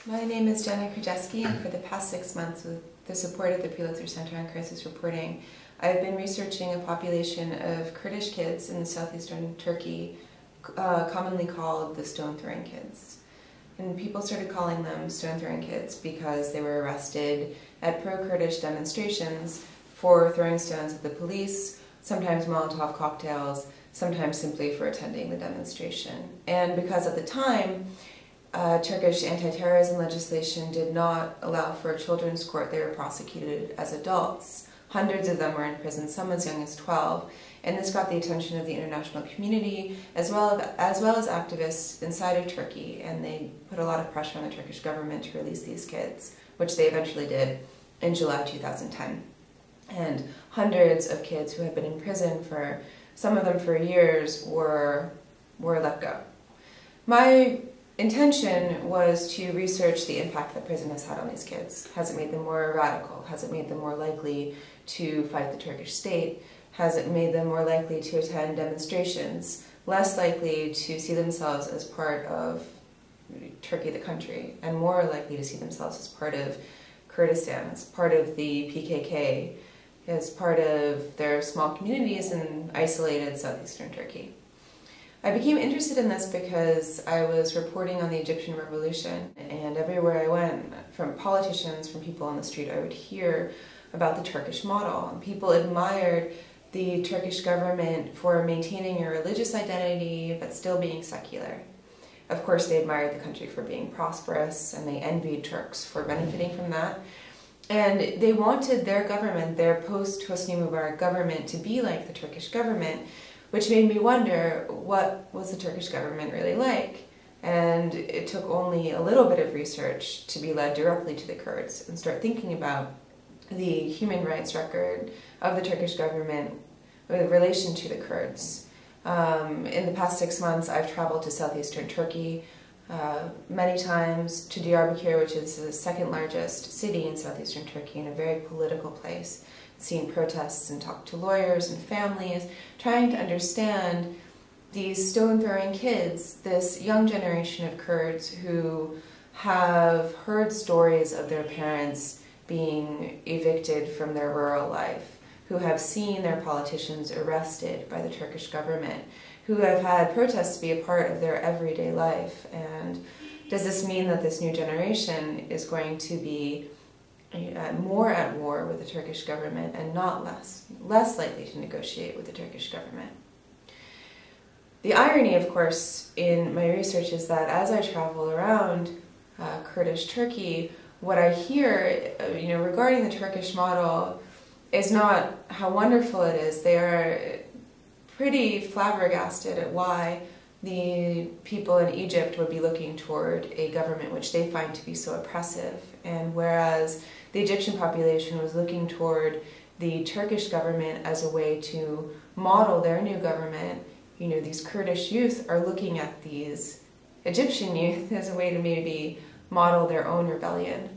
My name is Jenna Krajeski, and for the past 6 months, with the support of the Pulitzer Center on Crisis Reporting, I've been researching a population of Kurdish kids in southeastern Turkey, commonly called the stone-throwing kids. And people started calling them stone-throwing kids because they were arrested at pro-Kurdish demonstrations for throwing stones at the police, sometimes Molotov cocktails, sometimes simply for attending the demonstration. And because at the time, Turkish anti-terrorism legislation did not allow for a children's court, they were prosecuted as adults. Hundreds of them were in prison, some as young as 12, and this got the attention of the international community as well as activists inside of Turkey, and they put a lot of pressure on the Turkish government to release these kids, which they eventually did in July 2010. And hundreds of kids who had been in prison for, some of them for years, were let go. My intention was to research the impact that prison has had on these kids. Has it made them more radical? Has it made them more likely to fight the Turkish state? Has it made them more likely to attend demonstrations? Less likely to see themselves as part of Turkey, the country, and more likely to see themselves as part of Kurdistan, as part of the PKK, as part of their small communities in isolated southeastern Turkey. I became interested in this because I was reporting on the Egyptian revolution, and everywhere I went, from politicians, from people on the street, I would hear about the Turkish model. And people admired the Turkish government for maintaining a religious identity but still being secular. Of course, they admired the country for being prosperous, and they envied Turks for benefiting from that. And they wanted their government, their post-Hosni Mubarak government, to be like the Turkish government, which made me wonder, what was the Turkish government really like? And it took only a little bit of research to be led directly to the Kurds and start thinking about the human rights record of the Turkish government with relation to the Kurds. In the past 6 months, I've traveled to southeastern Turkey many times, to Diyarbakir, which is the second largest city in southeastern Turkey and a very political place. Seen protests and talked to lawyers and families, trying to understand these stone-throwing kids, this young generation of Kurds who have heard stories of their parents being evicted from their rural life, who have seen their politicians arrested by the Turkish government, who have had protests be a part of their everyday life. And does this mean that this new generation is going to be more at war with the Turkish government and not less likely to negotiate with the Turkish government? The irony, of course, in my research is that as I travel around Kurdish Turkey, what I hear, regarding the Turkish model is not how wonderful it is. They are pretty flabbergasted at why the people in Egypt would be looking toward a government which they find to be so oppressive, and whereas the Egyptian population was looking toward the Turkish government as a way to model their new government, these Kurdish youth are looking at these Egyptian youth as a way to maybe model their own rebellion.